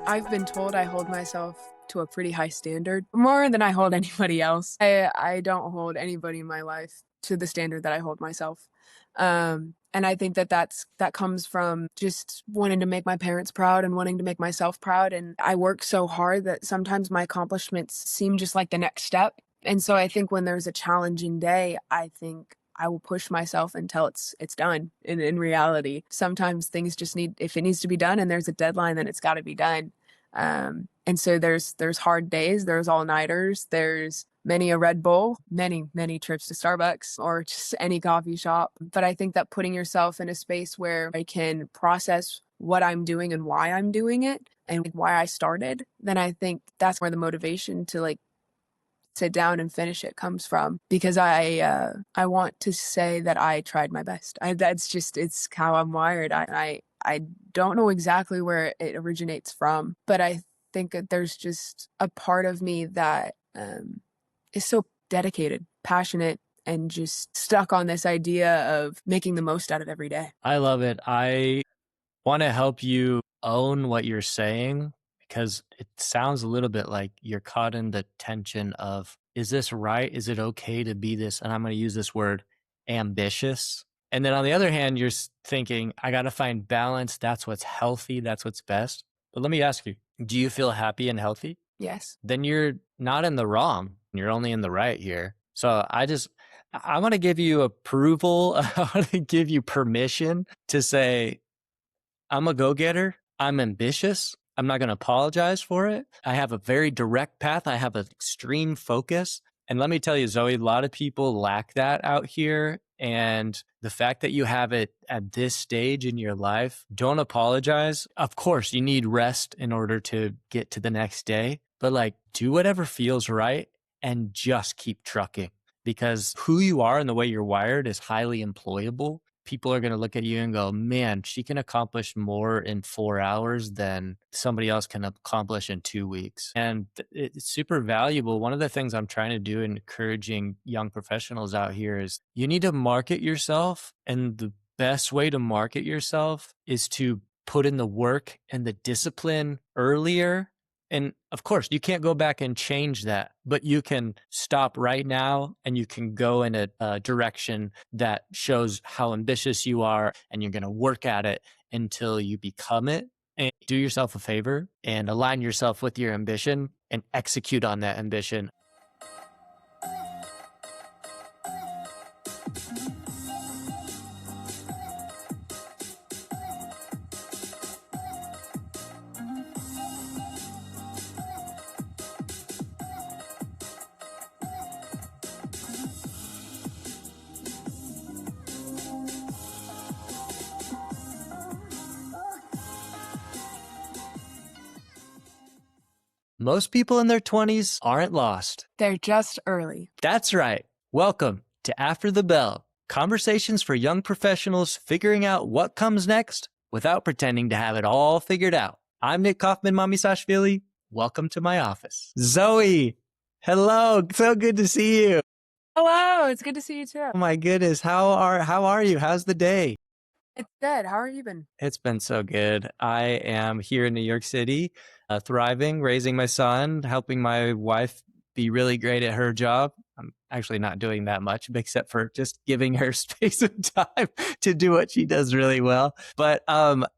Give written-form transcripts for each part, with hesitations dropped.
I've been told I hold myself to a pretty high standard, more than I hold anybody else. I don't hold anybody in my life to the standard that I hold myself. And I think that that comes from just wanting to make my parents proud and wanting to make myself proud. And I work so hard that sometimes my accomplishments seem just like the next step. And so I think when there's a challenging day, I think I will push myself until it's done. In reality, sometimes things just if it needs to be done and there's a deadline, then it's got to be done. And so there's hard days, there's all-nighters, there's many a Red Bull, many trips to Starbucks or just any coffee shop. But I think that putting yourself in a space where I can process what I'm doing and why I'm doing it and why I started, then I think that's where the motivation to sit down and finish it comes from, because I want to say that I tried my best. It's how I'm wired. I don't know exactly where it originates from, but I think that there's just a part of me that is so dedicated, passionate, and just stuck on this idea of making the most out of every day. I love it. I want to help you own what you're saying, because it sounds a little bit like you're caught in the tension of, is this right? Is it okay to be this? And I'm going to use this word, ambitious. And then on the other hand, you're thinking, I got to find balance. That's what's healthy. That's what's best. But let me ask you, do you feel happy and healthy? Yes. Then you're not in the wrong. You're only in the right here. So I want to give you approval. I want to give you permission to say, I'm a go-getter. I'm ambitious. I'm not going to apologize for it. I have a very direct path. I have an extreme focus. And let me tell you, Zoe, a lot of people lack that out here. And the fact that you have it at this stage in your life, don't apologize. Of course, you need rest in order to get to the next day, but do whatever feels right and just keep trucking, because who you are and the way you're wired is highly employable. People are going to look at you and go, man, she can accomplish more in 4 hours than somebody else can accomplish in 2 weeks. And it's super valuable. One of the things I'm trying to do in encouraging young professionals out here is you need to market yourself. And the best way to market yourself is to put in the work and the discipline earlier. And of course, you can't go back and change that, but you can stop right now and you can go in a direction that shows how ambitious you are, and you're going to work at it until you become it. And do yourself a favor and align yourself with your ambition and execute on that ambition. Most people in their 20s aren't lost. They're just early. That's right. Welcome to After the Bell, conversations for young professionals figuring out what comes next without pretending to have it all figured out. I'm Nick Kaufman-Mamisashvili. Welcome to my office. Zoe, hello. So good to see you. Hello. It's good to see you too. Oh my goodness. How are you? How's the day? It's good. How are you been? It's been so good. I am here in New York City, thriving, raising my son, helping my wife be really great at her job. I'm actually not doing that much except for just giving her space and time to do what she does really well. But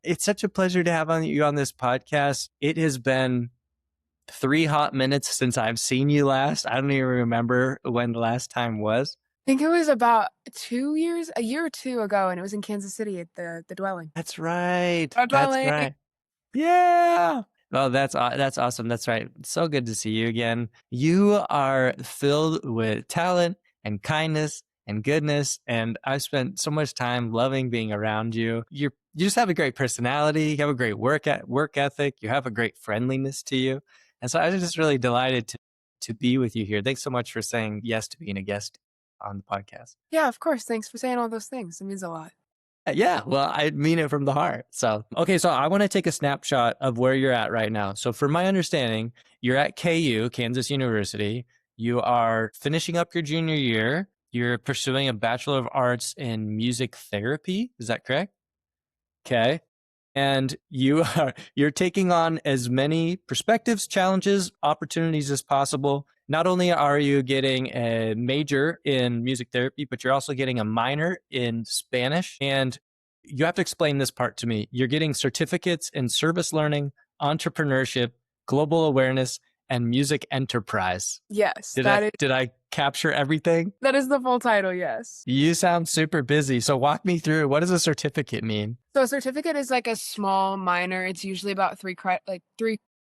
it's such a pleasure to have you on this podcast. It has been 3 hot minutes since I've seen you last. I don't even remember when the last time was. I think it was about a year or two ago, and it was in Kansas City at the Dwelling. That's right. The Dwelling. That's right. Yeah. Oh, that's awesome. That's right. So good to see you again. You are filled with talent and kindness and goodness, and I've spent so much time loving being around you. You just have a great personality. You have a great work ethic. You have a great friendliness to you, and so I was just really delighted to be with you here. Thanks so much for saying yes to being a guest on the podcast. Yeah, of course. Thanks for saying all those things. It means a lot. Yeah, well, I mean it from the heart. So I want to take a snapshot of where you're at right now. So from my understanding, you're at KU, Kansas University. You are finishing up your junior year. You're pursuing a Bachelor of Arts in Music Therapy. Is that correct? Okay. and you're taking on as many perspectives, challenges, opportunities as possible. Not only are you getting a major in music therapy, but you're also getting a minor in Spanish. And you have to explain this part to me. You're getting certificates in service learning, entrepreneurship, global awareness, and music enterprise. Yes, Did I capture everything? that is the full title, yes. You sound super busy. So walk me through, what does a certificate mean? So a certificate is like a small minor. It's usually about three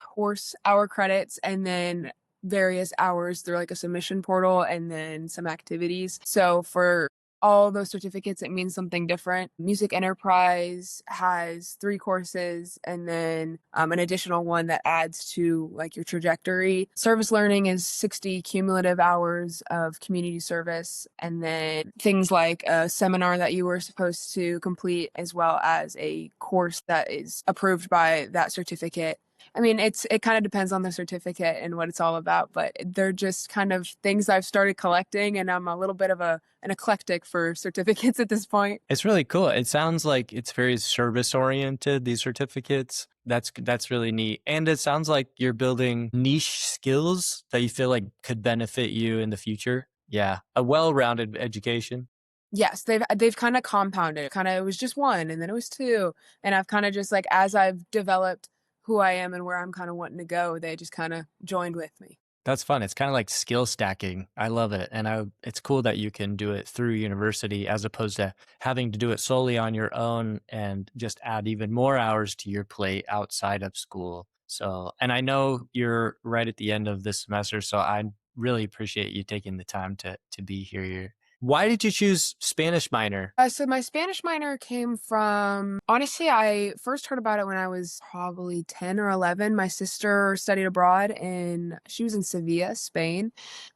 course hour credits, and then various hours through like a submission portal, and then some activities. So for all those certificates, it means something different. Music Enterprise has 3 courses, and then an additional one that adds to like your trajectory. Service learning is 60 cumulative hours of community service, and then things like a seminar that you were supposed to complete, as well as a course that is approved by that certificate. I mean, it kind of depends on the certificate and what it's all about, but they're just kind of things I've started collecting, and I'm a little bit of an eclectic for certificates at this point. It's really cool. It sounds like it's very service oriented, these certificates. That's really neat. And it sounds like you're building niche skills that you feel like could benefit you in the future. Yeah, a well-rounded education. Yes, they've kind of compounded. Kind of it was just one, and then it was two, and I've kind of just like, as I've developed who I am and where I'm kind of wanting to go, they just kind of joined with me. That's fun. It's kind of like skill stacking. I love it. And it's cool that you can do it through university as opposed to having to do it solely on your own and just add even more hours to your plate outside of school. So, and I know you're right at the end of this semester, so I really appreciate you taking the time to be here. Why did you choose Spanish minor? So my Spanish minor came from, honestly, I first heard about it when I was probably 10 or 11. My sister studied abroad, and she was in Sevilla, Spain.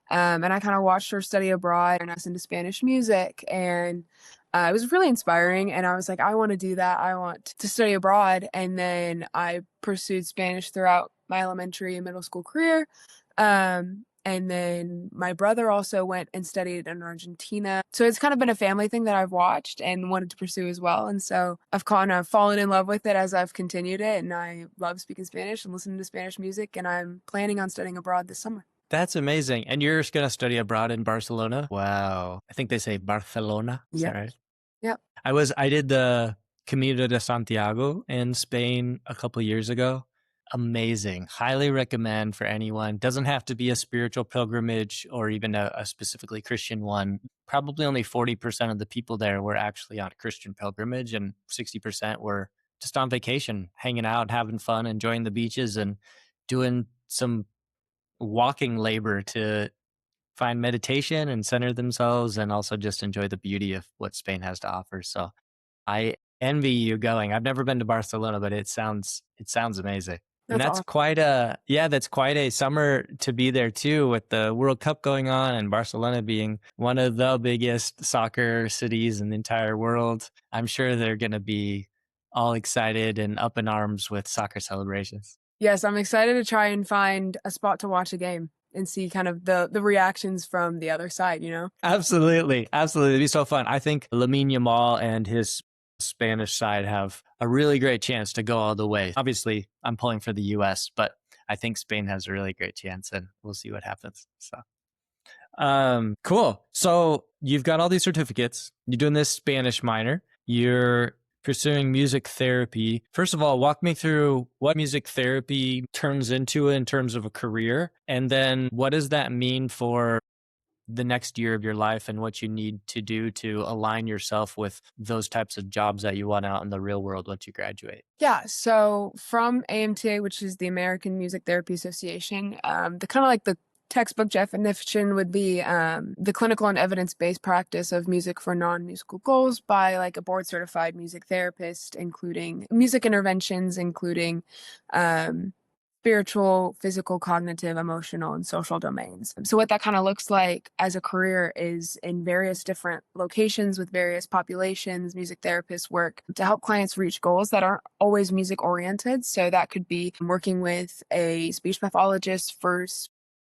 And I kind of watched her study abroad, and I was into Spanish music, and it was really inspiring. And I was like, I want to do that. I want to study abroad. And then I pursued Spanish throughout my elementary and middle school career. And then my brother also went and studied in Argentina. So it's kind of been a family thing that I've watched and wanted to pursue as well. And so I've kind of fallen in love with it as I've continued it. And I love speaking Spanish and listening to Spanish music. And I'm planning on studying abroad this summer. That's amazing. And you're going to study abroad in Barcelona? Wow. I think they say Barcelona. Is that right? Yep. I did the Camino de Santiago in Spain a couple years ago. Amazing. Highly recommend for anyone. Doesn't have to be a spiritual pilgrimage or even a specifically Christian one. Probably only 40% of the people there were actually on a Christian pilgrimage, and 60% were just on vacation, hanging out, having fun, enjoying the beaches, and doing some walking labor to find meditation and center themselves, and also just enjoy the beauty of what Spain has to offer. So I envy you going. I've never been to Barcelona, but it sounds amazing. And That's awesome. that's quite a summer to be there too, with the World Cup going on and Barcelona being one of the biggest soccer cities in the entire world. I'm sure they're going to be all excited and up in arms with soccer celebrations. Yes, I'm excited to try and find a spot to watch a game and see kind of the reactions from the other side, you know? Absolutely. Absolutely. It'd be so fun. I think Lamine Yamal and his Spanish side have a really great chance to go all the way. Obviously, I'm pulling for the US, but I think Spain has a really great chance, and we'll see what happens. So, cool. So you've got all these certificates. You're doing this Spanish minor. You're pursuing music therapy. First of all, walk me through what music therapy turns into in terms of a career. And then what does that mean for the next year of your life and what you need to do to align yourself with those types of jobs that you want out in the real world once you graduate? Yeah, so from AMTA, which is the American Music Therapy Association, the kind of like the textbook definition would be the clinical and evidence-based practice of music for non-musical goals by like a board-certified music therapist, including music interventions, including spiritual, physical, cognitive, emotional, and social domains. So what that kind of looks like as a career is in various different locations with various populations, music therapists work to help clients reach goals that aren't always music oriented. So that could be working with a speech pathologist for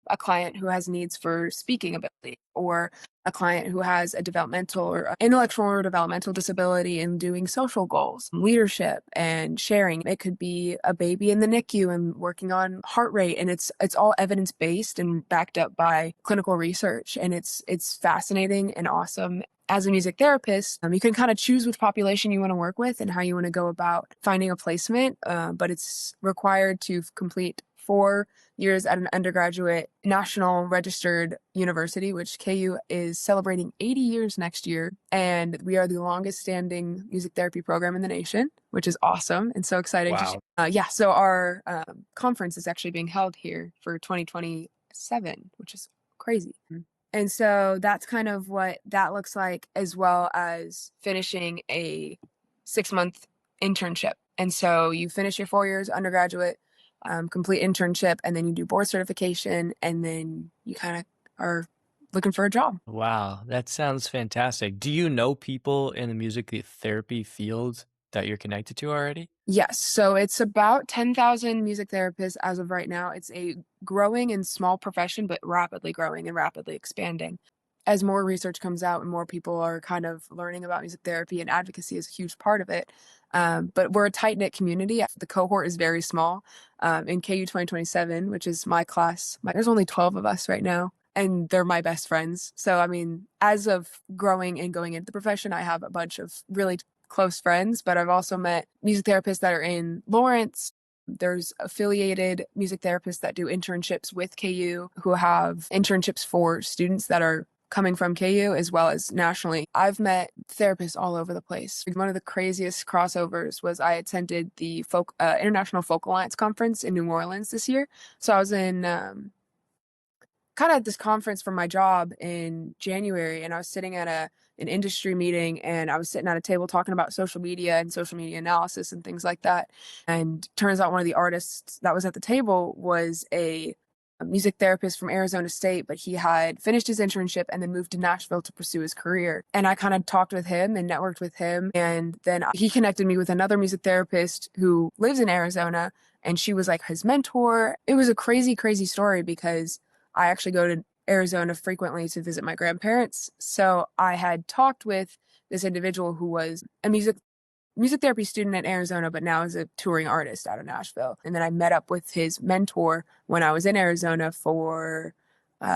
a client who has needs for speaking ability, or a client who has a developmental or intellectual or developmental disability and doing social goals, leadership and sharing. It could be a baby in the NICU and working on heart rate, and it's all evidence-based and backed up by clinical research, and it's fascinating and awesome. As a music therapist, you can kind of choose which population you want to work with and how you want to go about finding a placement, but it's required to complete 4 years at an undergraduate national registered university, which KU is celebrating 80 years next year. And we are the longest standing music therapy program in the nation, which is awesome and so exciting to Wow. share. Yeah, so our conference is actually being held here for 2027, which is crazy. And so that's kind of what that looks like, as well as finishing a 6-month internship. And so you finish your 4 years undergraduate, complete internship, and then you do board certification, and then you kind of are looking for a job. Wow, that sounds fantastic. Do you know people in the music therapy field that you're connected to already? Yes, so it's about 10,000 music therapists as of right now. It's a growing and small profession, but rapidly growing and rapidly expanding. As more research comes out and more people are kind of learning about music therapy, and advocacy is a huge part of it. But we're a tight-knit community. The cohort is very small. In KU 2027, which is my class, there's only 12 of us right now, and they're my best friends. So, I mean, as of growing and going into the profession, I have a bunch of really close friends, but I've also met music therapists that are in Lawrence. There's affiliated music therapists that do internships with KU who have internships for students that are coming from KU, as well as nationally. I've met therapists all over the place. One of the craziest crossovers was I attended the International Folk Alliance Conference in New Orleans this year. So I was in kind of at this conference for my job in January, and I was sitting at an industry meeting, and I was sitting at a table talking about social media and social media analysis and things like that. And turns out one of the artists that was at the table was a music therapist from Arizona State, but he had finished his internship and then moved to Nashville to pursue his career. And I kind of talked with him and networked with him. And then he connected me with another music therapist who lives in Arizona, and she was like his mentor. It was a crazy, crazy story because I actually go to Arizona frequently to visit my grandparents. So I had talked with this individual who was a music therapy student in Arizona, but now is a touring artist out of Nashville. And then I met up with his mentor when I was in Arizona for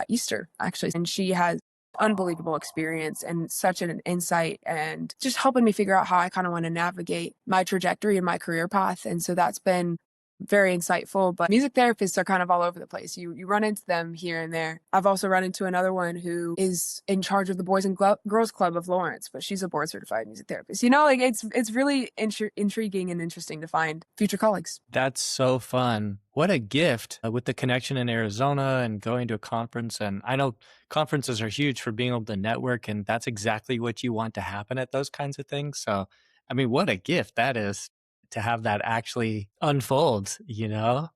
Easter, actually. And she has unbelievable experience and such an insight, and just helping me figure out how I kind of want to navigate my trajectory and my career path. And so that's been very insightful. But music therapists are kind of all over the place. You run into them here and there. I've also run into another one who is in charge of the Boys and Girls Club of Lawrence, but she's a board certified music therapist. Like it's really intriguing and interesting to find future colleagues. That's so fun. What a gift with the connection in Arizona and going to a conference. And I know conferences are huge for being able to network, and that's exactly what you want to happen at those kinds of things. So, I mean, what a gift that is to have that actually unfold, you know?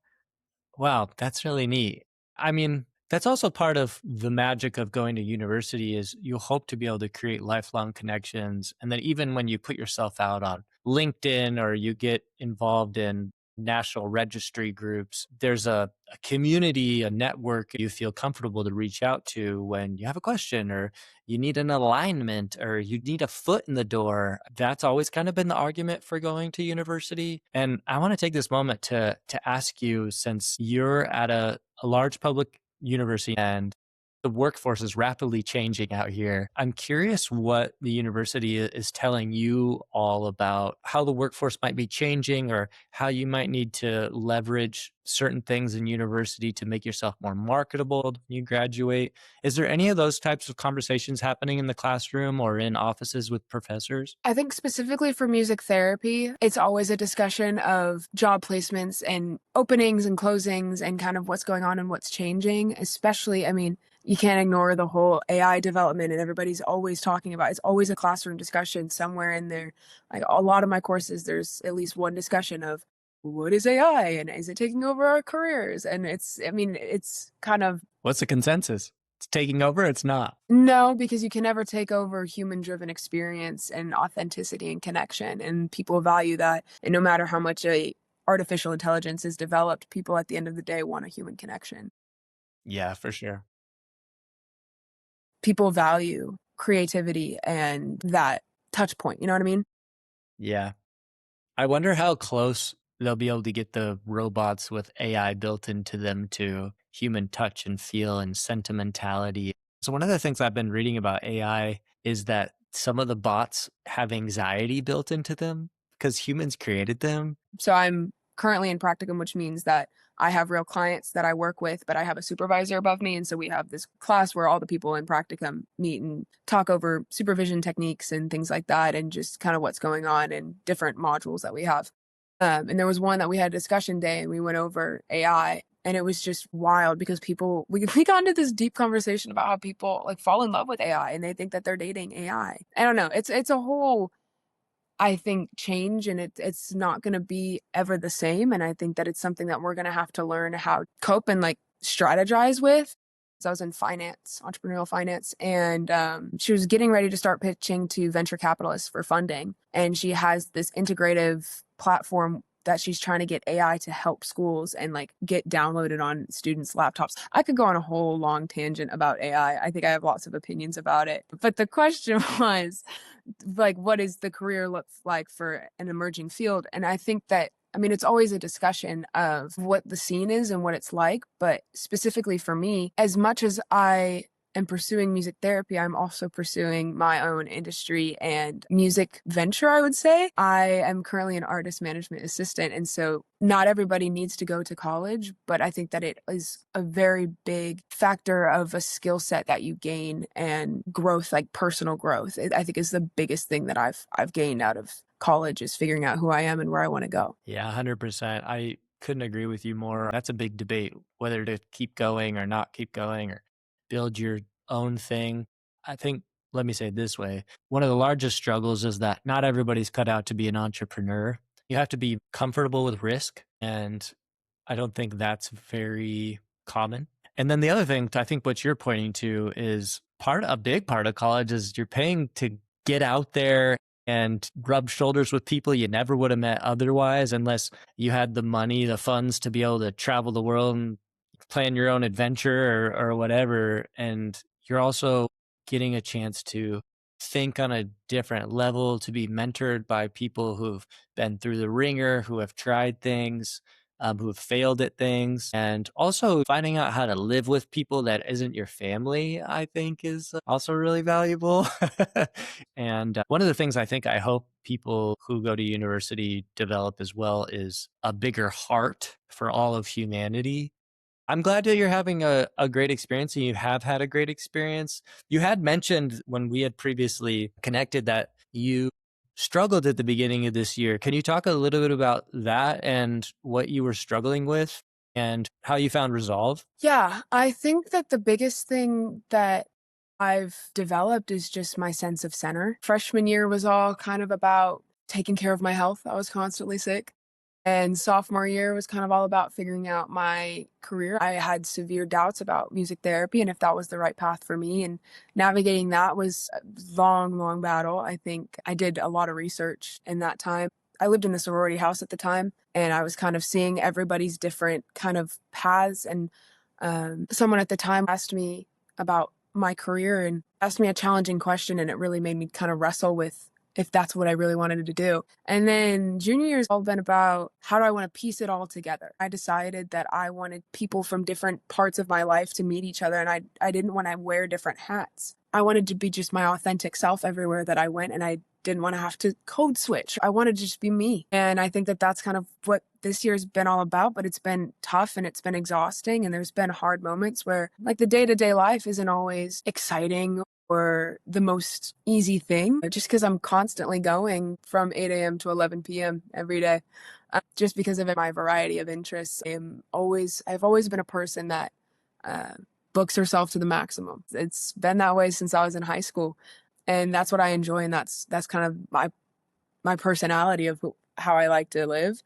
Wow, that's really neat. I mean, that's also part of the magic of going to university is you hope to be able to create lifelong connections. And then even when you put yourself out on LinkedIn or you get involved in national registry groups, there's a community, a network you feel comfortable to reach out to when you have a question or you need an alignment or you need a foot in the door. That's always kind of been the argument for going to university. And I want to take this moment to ask you, since you're at a large public university and the workforce is rapidly changing out here. I'm curious what the university is telling you all about how the workforce might be changing or how you might need to leverage certain things in university to make yourself more marketable when you graduate. Is there any of those types of conversations happening in the classroom or in offices with professors? I think specifically for music therapy, it's always a discussion of job placements and openings and closings and kind of what's going on and what's changing. Especially, I mean, you can't ignore the whole AI development, and everybody's always talking about it. It's always a classroom discussion somewhere in there. Like a lot of my courses, there's at least one discussion of what is AI and is it taking over our careers? And it's kind of What's the consensus? It's taking over, it's not. no, because you can never take over human-driven experience and authenticity and connection, and people value that. And no matter how much a artificial intelligence is developed, people at the end of the day want a human connection. Yeah, for sure. People value creativity and that touch point, you know what I mean? Yeah. I wonder how close they'll be able to get the robots with AI built into them to human touch and feel and sentimentality. So, one of the things I've been reading about AI is that some of the bots have anxiety built into them because humans created them. So I'm currently in practicum, which means that I have real clients that I work with, but I have a supervisor above me. And so we have this class where all the people in practicum meet and talk over supervision techniques and things like that, and just kind of what's going on in different modules that we have. And there was one that we had a discussion day and we went over AI. And it was just wild because we got into this deep conversation about how people like fall in love with AI and they think that they're dating AI. I don't know. It's a whole, I think, change, and it's not gonna be ever the same, and I think that it's something that we're gonna have to learn how to cope and, like, strategize with. So I was in finance, entrepreneurial finance, and, she was getting ready to start pitching to venture capitalists for funding, and she has this integrative platform that she's trying to get AI to help schools and, like, get downloaded on students' laptops. I could go on a whole long tangent about AI. I think I have lots of opinions about it, but the question was, like, what is the career look like for an emerging field? And I think that, I mean, it's always a discussion of what the scene is and what it's like, but specifically for me, as much as I am pursuing music therapy, I'm also pursuing my own industry and music venture, I would say. I am currently an artist management assistant, and so not everybody needs to go to college, but I think that it is a very big factor of a skill set that you gain and growth, like personal growth. I think is the biggest thing that I've gained out of college is figuring out who I am and where I want to go. Yeah, 100%. I couldn't agree with you more. That's a big debate whether to keep going or not keep going or build your own thing. I think, let me say it this way, one of the largest struggles is that not everybody's cut out to be an entrepreneur. You have to be comfortable with risk. And I don't think that's very common. And then the other thing, I think what you're pointing to is a big part of college is you're paying to get out there and rub shoulders with people you never would have met otherwise, unless you had the money, the funds to be able to travel the world and plan your own adventure or whatever. And you're also getting a chance to think on a different level, to be mentored by people who've been through the ringer, who have tried things, who have failed at things, and also finding out how to live with people that isn't your family, I think is also really valuable. And one of the things I hope people who go to university develop as well is a bigger heart for all of humanity. I'm glad that you're having a great experience and you have had a great experience. You had mentioned when we had previously connected that you struggled at the beginning of this year. Can you talk a little bit about that and what you were struggling with and how you found resolve? Yeah, I think that the biggest thing that I've developed is just my sense of center. Freshman year was all kind of about taking care of my health. I was constantly sick. And sophomore year was kind of all about figuring out my career. I had severe doubts about music therapy and if that was the right path for me. And navigating that was a long, long battle. I think I did a lot of research in that time. I lived in the sorority house at the time, and I was kind of seeing everybody's different kind of paths. And someone at the time asked me about my career and asked me a challenging question, and it really made me kind of wrestle with if that's what I really wanted to do. And then junior year's all been about how do I want to piece it all together. I decided that I wanted people from different parts of my life to meet each other, and I didn't want to wear different hats. I wanted to be just my authentic self everywhere that I went, and I didn't want to have to code switch. I wanted to just be me. And I think that that's kind of what this year's been all about, but it's been tough and it's been exhausting. And there's been hard moments where like the day-to-day life isn't always exciting or the most easy thing, just because I'm constantly going from 8 a.m. to 11 p.m. every day, just because of my variety of interests. I've always been a person that uh, books herself to the maximum. It's been that way since I was in high school, and that's what I enjoy, and that's kind of my personality of how I like to live.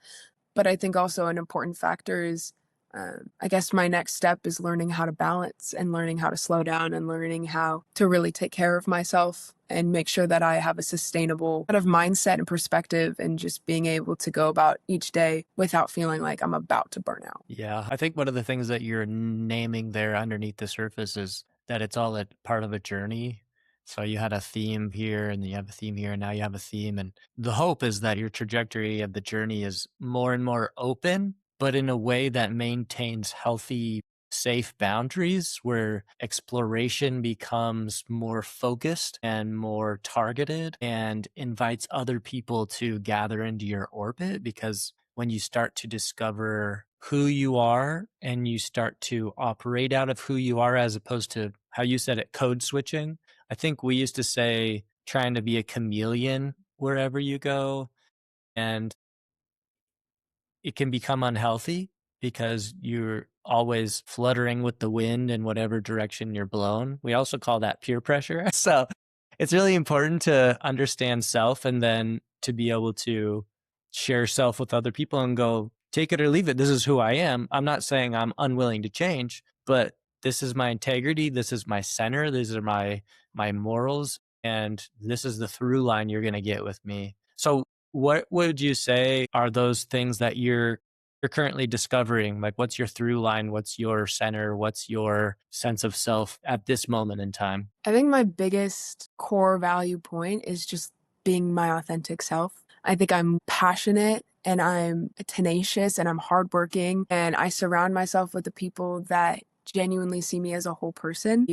But I think also an important factor is I guess my next step is learning how to balance and learning how to slow down and learning how to really take care of myself and make sure that I have a sustainable kind of mindset and perspective and just being able to go about each day without feeling like I'm about to burn out. Yeah, I think one of the things that you're naming there underneath the surface is that it's all a part of a journey. So you had a theme here and then you have a theme here and now you have a theme. And the hope is that your trajectory of the journey is more and more open, but in a way that maintains healthy, safe boundaries where exploration becomes more focused and more targeted and invites other people to gather into your orbit. Because when you start to discover who you are and you start to operate out of who you are, as opposed to how you said it, code switching. I think we used to say trying to be a chameleon wherever you go. And it can become unhealthy because you're always fluttering with the wind in whatever direction you're blown. We also call that peer pressure. So it's really important to understand self and then to be able to share self with other people and go, take it or leave it. This is who I am. I'm not saying I'm unwilling to change, but this is my integrity. This is my center. These are my morals. And this is the through line you're going to get with me. So what would you say are those things that you're currently discovering? Like, what's your through line? What's your center? What's your sense of self at this moment in time? I think my biggest core value point is just being my authentic self. I think I'm passionate and I'm tenacious and I'm hardworking and I surround myself with the people that genuinely see me as a whole person.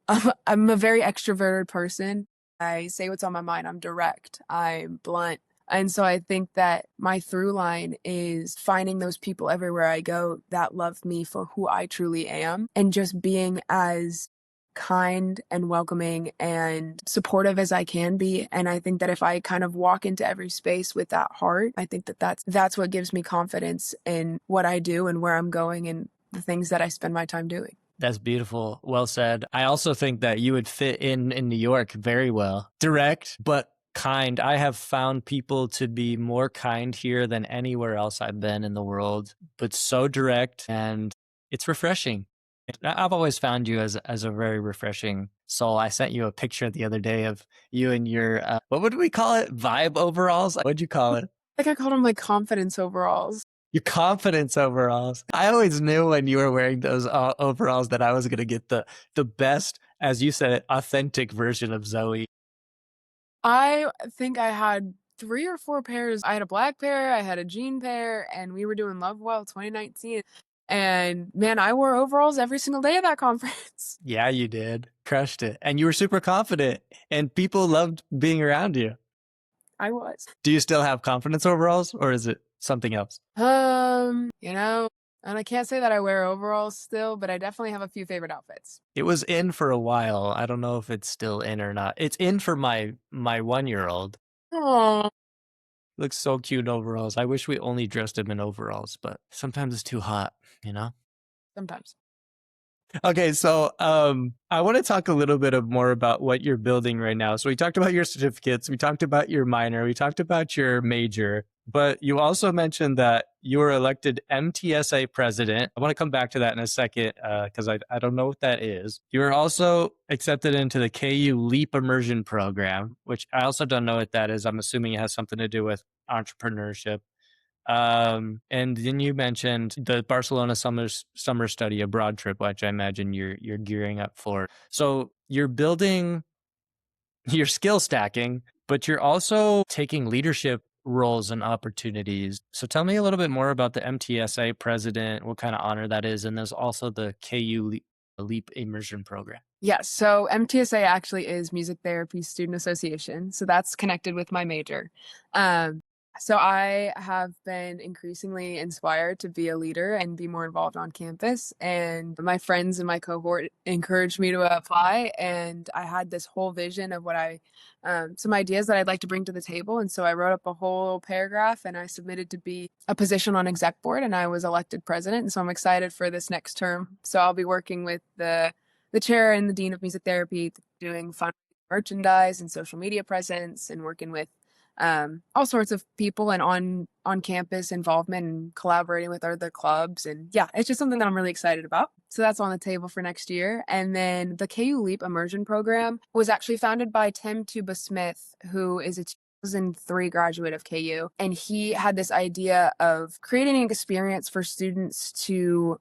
I'm a very extroverted person. I say what's on my mind. I'm direct. I'm blunt. And so I think that my through line is finding those people everywhere I go that love me for who I truly am and just being as kind and welcoming and supportive as I can be. And I think that if I kind of walk into every space with that heart, I think that that's what gives me confidence in what I do and where I'm going and the things that I spend my time doing. That's beautiful. Well said. I also think that you would fit in New York very well. Direct, but kind. I have found people to be more kind here than anywhere else I've been in the world, but so direct and it's refreshing. I've always found you as a very refreshing soul. I sent you a picture the other day of you and your, what would we call it? Vibe overalls? What'd you call it? Like I called them like confidence overalls. Your confidence overalls. I always knew when you were wearing those overalls that I was going to get the best, as you said it, authentic version of Zoë. I think I had 3 or 4 pairs. I had a black pair, I had a jean pair, and we were doing Lovewell 2019. And man, I wore overalls every single day of that conference. Yeah, you did. Crushed it. And you were super confident and people loved being around you. I was. Do you still have confidence overalls or is it something else? You know, and I can't say that I wear overalls still, but I definitely have a few favorite outfits. It was in for a while. I don't know if it's still in or not. It's in for my 1-year-old. Oh, Looks so cute in overalls. I wish we only dressed him in overalls, but sometimes it's too hot, you know? sometimes. Okay, so I want to talk a little bit more about what you're building right now. So we talked about your certificates, we talked about your minor, we talked about your major, but you also mentioned that you were elected MTSA president. I want to come back to that in a second because I don't know what that is. You were also accepted into the KU Leap Immersion program, which I also don't know what that is. I'm assuming it has something to do with entrepreneurship. And then you mentioned the Barcelona summer study abroad trip, which I imagine you're gearing up for. So you're building, you're skill stacking, but you're also taking leadership roles and opportunities. So tell me a little bit more about the MTSA president, what kind of honor that is, and there's also the KU Leap Immersion program. Yes, so MTSA actually is Music Therapy Student Association, so that's connected with my major. So I have been increasingly inspired to be a leader and be more involved on campus, and my friends in my cohort encouraged me to apply, and I had this whole vision of what some ideas that I'd like to bring to the table, and so I wrote up a whole paragraph and I submitted to be a position on exec board, and I was elected president, and so I'm excited for this next term. So I'll be working with the chair and the dean of music therapy doing fun merchandise and social media presence and working with all sorts of people and on campus involvement and collaborating with other clubs. And yeah, it's just something that I'm really excited about. So that's on the table for next year. And then the KU Leap Immersion Program was actually founded by Tim Tuba Smith, who is a 2003 graduate of KU. And he had this idea of creating an experience for students to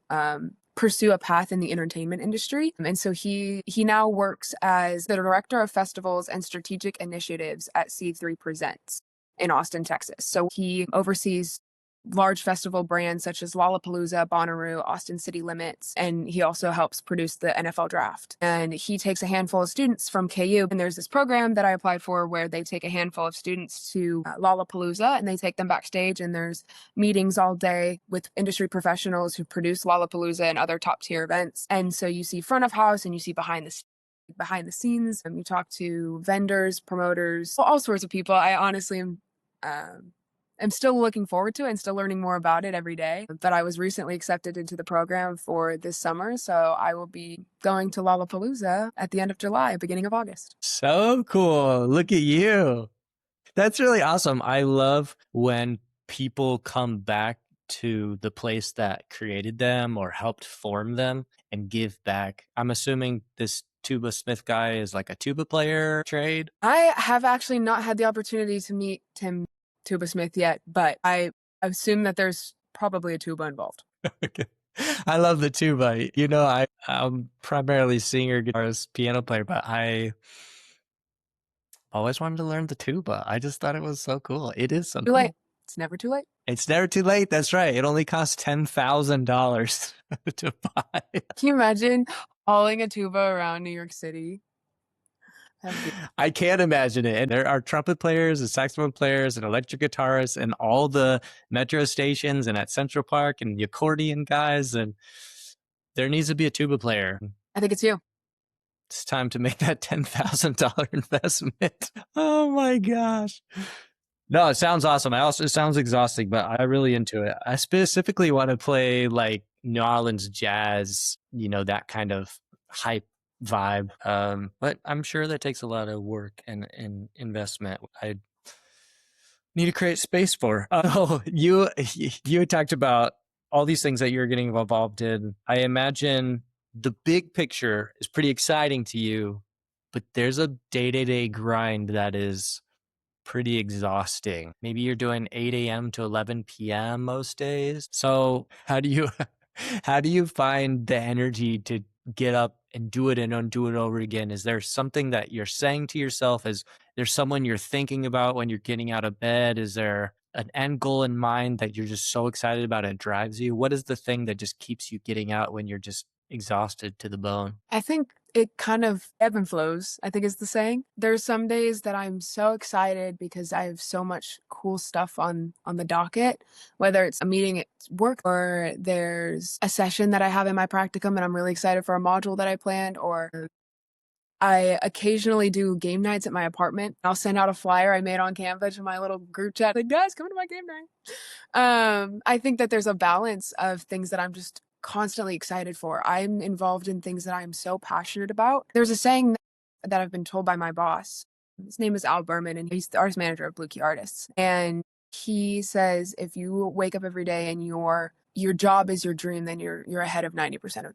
pursue a path in the entertainment industry. And so he now works as the director of festivals and strategic initiatives at C3 Presents in Austin, Texas. So he oversees large festival brands such as Lollapalooza, Bonnaroo, Austin City Limits, and he also helps produce the NFL draft. And he takes a handful of students from KU, and there's this program that I applied for where they take a handful of students to Lollapalooza and they take them backstage, and there's meetings all day with industry professionals who produce Lollapalooza and other top tier events. And so you see front of house and you see behind the scenes, and you talk to vendors, promoters, all sorts of people. I honestly am I'm still looking forward to it and still learning more about it every day. But I was recently accepted into the program for this summer, so I will be going to Lollapalooza at the end of July, beginning of August. So cool. Look at you. That's really awesome. I love when people come back to the place that created them or helped form them and give back. I'm assuming this Tuba Smith guy is like a tuba player trade. I have actually not had the opportunity to meet Tim Tuba Smith yet, but I assume that there's probably a tuba involved. Okay. I love the tuba. You know, I'm primarily singer, guitarist, piano player, but I always wanted to learn the tuba. I just thought it was so cool. It is so Too late. cool. It's never too late. It's never too late. That's right. It only costs $10,000 to buy. Can you imagine hauling a tuba around New York City? I can't imagine it. And there are trumpet players and saxophone players and electric guitarists and all the metro stations and at Central Park and the accordion guys. And there needs to be a tuba player. I think it's you. It's time to make that $10,000 investment. Oh my gosh. No, it sounds awesome. It sounds exhausting, but I'm really into it. I specifically want to play like New Orleans jazz, you know, that kind of hype vibe. But I'm sure that takes a lot of work and investment. I need to create space for. You had talked about all these things that you're getting involved in. I imagine the big picture is pretty exciting to you, but there's a day-to-day grind that is pretty exhausting. Maybe you're doing 8 a.m. to 11 p.m. most days. So how do you find the energy to get up and do it and undo it over again? Is there something that you're saying to yourself? Is there someone you're thinking about when you're getting out of bed? Is there an end goal in mind that you're just so excited about it drives you? What is the thing that just keeps you getting out when you're just exhausted to the bone? I think it kind of ebb and flows, I think is the saying. There's some days that I'm so excited because I have so much cool stuff on the docket, whether it's a meeting at work or there's a session that I have in my practicum and I'm really excited for a module that I planned, or I occasionally do game nights at my apartment. I'll send out a flyer I made on Canva to my little group chat, like, guys, come to my game night. I think that there's a balance of things that I'm just constantly excited for. I'm involved in things that I'm so passionate about. There's a saying that I've been told by my boss. His name is Al Berman, and he's the artist manager of Blue Key Artists. And he says, if you wake up every day and your job is your dream, then you're ahead of 90%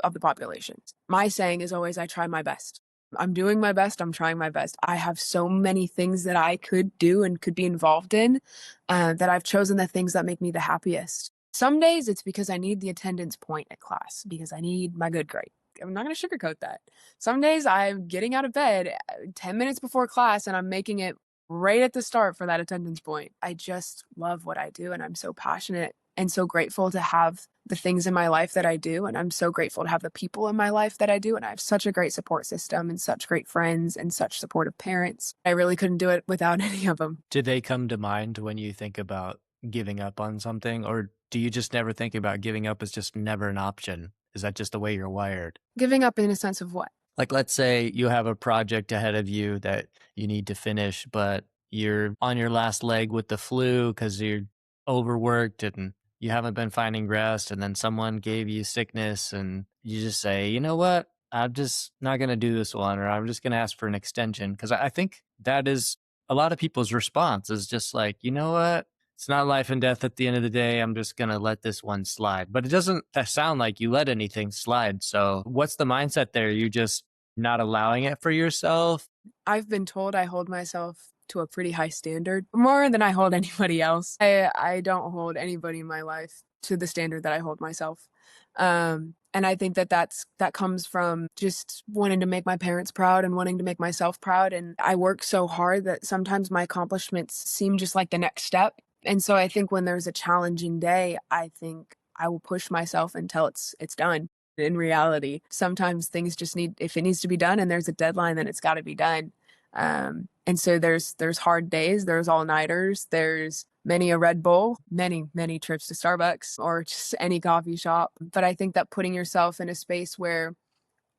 of the population. My saying is always, I try my best. I'm doing my best. I'm trying my best. I have so many things that I could do and could be involved in that I've chosen the things that make me the happiest. Some days it's because I need the attendance point at class because I need my good grade. I'm not going to sugarcoat that. Some days I'm getting out of bed 10 minutes before class and I'm making it right at the start for that attendance point. I just love what I do and I'm so passionate and so grateful to have the things in my life that I do. And I'm so grateful to have the people in my life that I do. And I have such a great support system and such great friends and such supportive parents. I really couldn't do it without any of them. Did they come to mind when you think about giving up on something, or do you just never think about giving up as just never an option? Is that just the way you're wired? Giving up in a sense of what? Like, let's say you have a project ahead of you that you need to finish, but you're on your last leg with the flu because you're overworked and you haven't been finding rest, and then someone gave you sickness and you just say, you know what, I'm just not going to do this one, or I'm just going to ask for an extension. Because I think that is a lot of people's response is just like, you know what? It's not life and death at the end of the day. I'm just going to let this one slide. But it doesn't sound like you let anything slide. So what's the mindset there? You just not allowing it for yourself? I've been told I hold myself to a pretty high standard, more than I hold anybody else. I don't hold anybody in my life to the standard that I hold myself. And I think that that comes from just wanting to make my parents proud and wanting to make myself proud. And I work so hard that sometimes my accomplishments seem just like the next step. And so I think when there's a challenging day, I think I will push myself until it's done. In reality, sometimes things just need, if it needs to be done and there's a deadline, then it's got to be done. And so there's hard days, there's all-nighters, there's many a Red Bull, many trips to Starbucks or just any coffee shop. But I think that putting yourself in a space where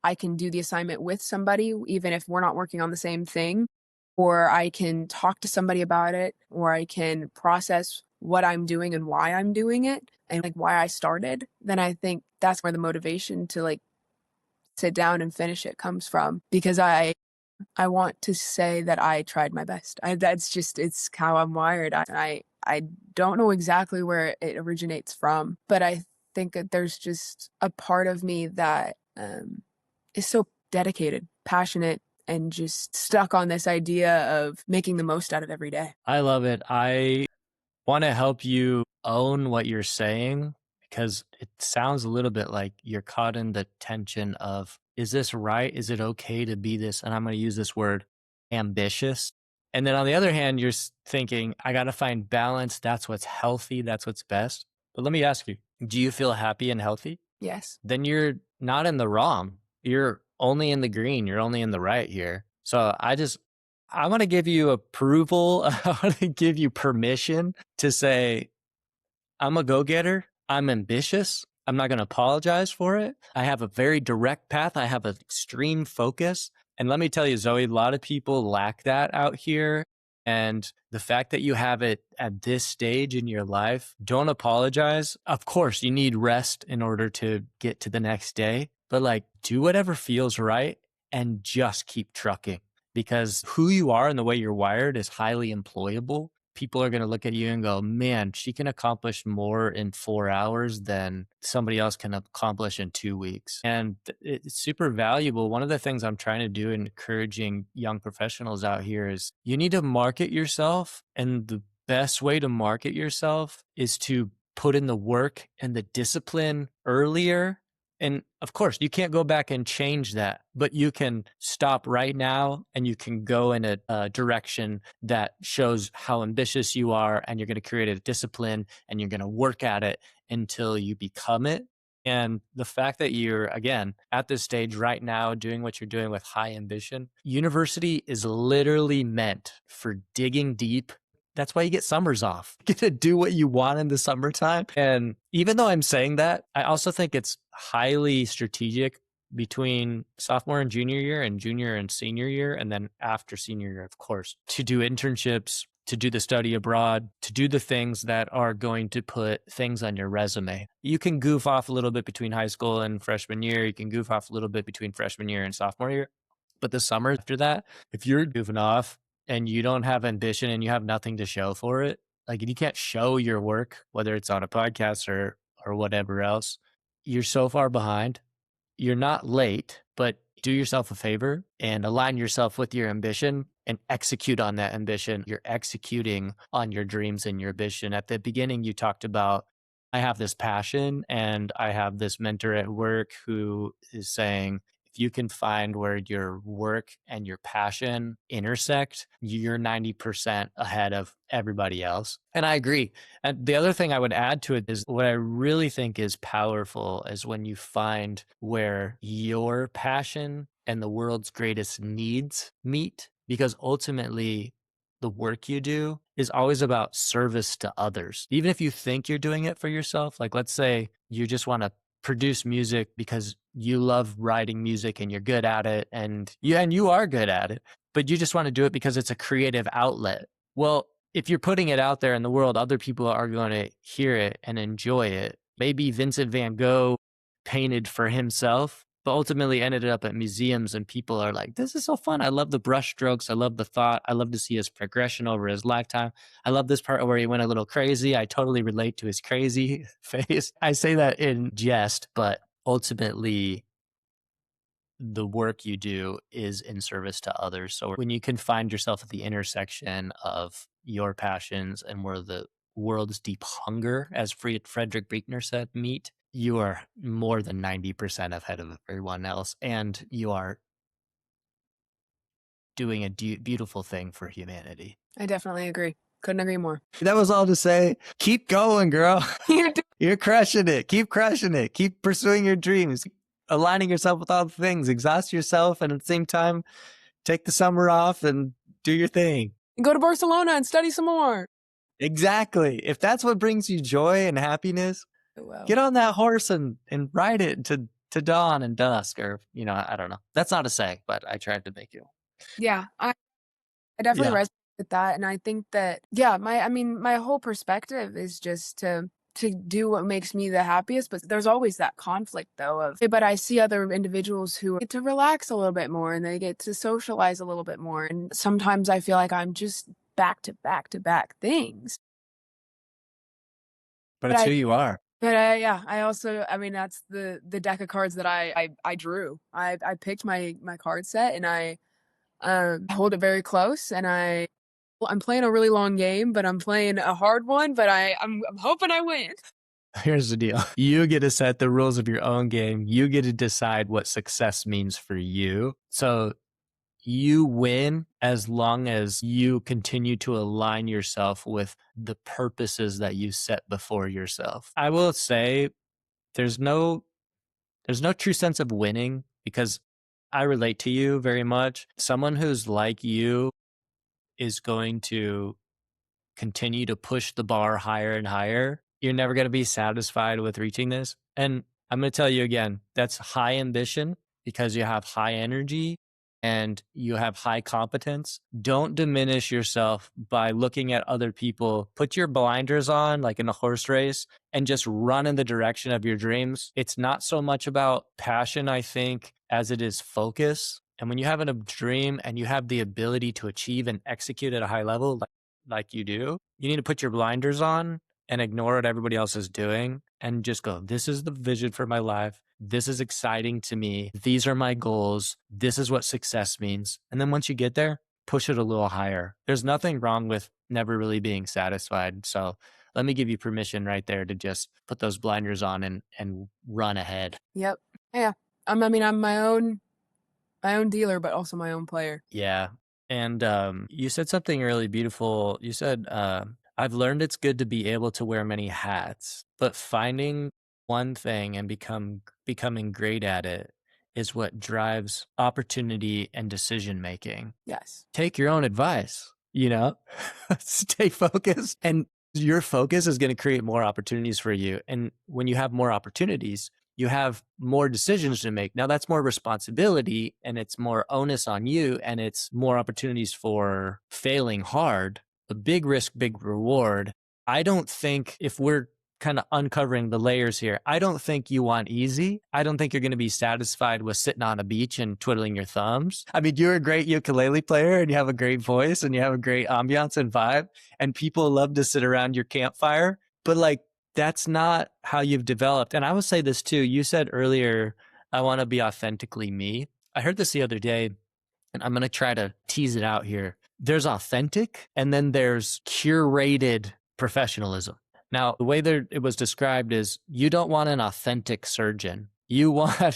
I can do the assignment with somebody, even if we're not working on the same thing, or I can talk to somebody about it, or I can process what I'm doing and why I'm doing it and like why I started, then I think that's where the motivation to like sit down and finish it comes from, because I want to say that I tried my best. That's just, it's how I'm wired. I don't know exactly where it originates from, but I think that there's just a part of me that is so dedicated, passionate, and just stuck on this idea of making the most out of every day. I love it. I want to help you own what you're saying because it sounds a little bit like you're caught in the tension of, is this right? Is it okay to be this? And I'm going to use this word, ambitious. And then on the other hand, you're thinking, I got to find balance. That's what's healthy. That's what's best. But let me ask you, do you feel happy and healthy? Yes. Then you're not in the wrong. You're only in the green. You're only in the right here. So I want to give you approval. I want to give you permission to say, I'm a go-getter. I'm ambitious. I'm not going to apologize for it. I have a very direct path. I have an extreme focus. And let me tell you, Zoe, a lot of people lack that out here. And the fact that you have it at this stage in your life, don't apologize. Of course, you need rest in order to get to the next day, but like do whatever feels right and just keep trucking, because who you are and the way you're wired is highly employable. People are going to look at you and go, man, she can accomplish more in 4 hours than somebody else can accomplish in 2 weeks. And it's super valuable. One of the things I'm trying to do in encouraging young professionals out here is you need to market yourself. And the best way to market yourself is to put in the work and the discipline earlier. And of course, you can't go back and change that, but you can stop right now and you can go in a direction that shows how ambitious you are, and you're going to create a discipline and you're going to work at it until you become it. And the fact that you're, again, at this stage right now, doing what you're doing with high ambition, university is literally meant for digging deep. That's why you get summers off. You get to do what you want in the summertime. And even though I'm saying that, I also think it's highly strategic between sophomore and junior year and junior and senior year. And then after senior year, of course, to do internships, to do the study abroad, to do the things that are going to put things on your resume. You can goof off a little bit between high school and freshman year. You can goof off a little bit between freshman year and sophomore year. But the summer after that, if you're goofing off and you don't have ambition and you have nothing to show for it, like you can't show your work, whether it's on a podcast or whatever else, you're so far behind. You're not late, but do yourself a favor and align yourself with your ambition and execute on that ambition. You're executing on your dreams and your ambition. At the beginning, you talked about, I have this passion and I have this mentor at work who is saying, if you can find where your work and your passion intersect, you're 90% ahead of everybody else. And I agree. And the other thing I would add to it is what I really think is powerful is when you find where your passion and the world's greatest needs meet, because ultimately the work you do is always about service to others. Even if you think you're doing it for yourself, like let's say you just want to produce music because you love writing music and you're good at it and you are good at it, but you just want to do it because it's a creative outlet. Well, if you're putting it out there in the world, other people are going to hear it and enjoy it. Maybe Vincent van Gogh painted for himself, but ultimately ended up at museums and people are like, this is so fun. I love the brush strokes. I love the thought. I love to see his progression over his lifetime. I love this part where he went a little crazy. I totally relate to his crazy face. I say that in jest, but ultimately the work you do is in service to others. So when you can find yourself at the intersection of your passions and where the world's deep hunger, as Frederick Buechner said, meet, you are more than 90% ahead of everyone else. And you are doing a beautiful thing for humanity. I definitely agree. Couldn't agree more. That was all to say, keep going, girl. You do. You're crushing it. Keep crushing it. Keep pursuing your dreams, aligning yourself with all the things, exhaust yourself, and at the same time, take the summer off and do your thing. Go to Barcelona and study some more. Exactly. If that's what brings you joy and happiness, Well, get on that horse and ride it to dawn and dusk, or, I don't know. That's not a say, but I tried to make you. yeah, I definitely Yeah. resonate with that, and I think that, yeah, my whole perspective is just to do what makes me the happiest, but there's always that conflict though of, but I see other individuals who get to relax a little bit more and they get to socialize a little bit more, and sometimes I feel like I'm just back to back to back things. But But it's who you are. yeah, I also, I mean, that's the deck of cards that I drew. I picked my card set and I hold it very close, and I'm playing a really long game, but I'm playing a hard one, but I'm hoping I win. Here's the deal. You get to set the rules of your own game. You get to decide what success means for you. So you win as long as you continue to align yourself with the purposes that you set before yourself. I will say there's no true sense of winning because I relate to you very much. Someone who's like you is going to continue to push the bar higher and higher. You're never going to be satisfied with reaching this. And I'm going to tell you again, that's high ambition because you have high energy and you have high competence. Don't diminish yourself by looking at other people. Put your blinders on, like in a horse race, and just run in the direction of your dreams. It's not so much about passion, I think, as it is focus. And when you have a dream and you have the ability to achieve and execute at a high level, like you do, you need to put your blinders on and ignore what everybody else is doing and just go, this is the vision for my life. This is exciting to me. These are my goals. This is what success means. And then once you get there, push it a little higher. There's nothing wrong with never really being satisfied. So let me give you permission right there to just put those blinders on and run ahead. Yep. Yeah. I'm my own dealer, but also my own player. Yeah. And you said something really beautiful. You said, I've learned it's good to be able to wear many hats, but finding one thing and becoming great at it is what drives opportunity and decision making. Yes. Take your own advice, stay focused, and your focus is going to create more opportunities for you. And when you have more opportunities, you have more decisions to make. Now that's more responsibility and it's more onus on you and it's more opportunities for failing hard. A big risk, big reward. I don't think, if we're kind of uncovering the layers here, I don't think you want easy. I don't think you're going to be satisfied with sitting on a beach and twiddling your thumbs. I mean, you're a great ukulele player and you have a great voice and you have a great ambiance and vibe and people love to sit around your campfire, but that's not how you've developed. And I would say this too. You said earlier, I want to be authentically me. I heard this the other day and I'm going to try to tease it out here. There's authentic and then there's curated professionalism. Now, the way that it was described is you don't want an authentic surgeon. You want a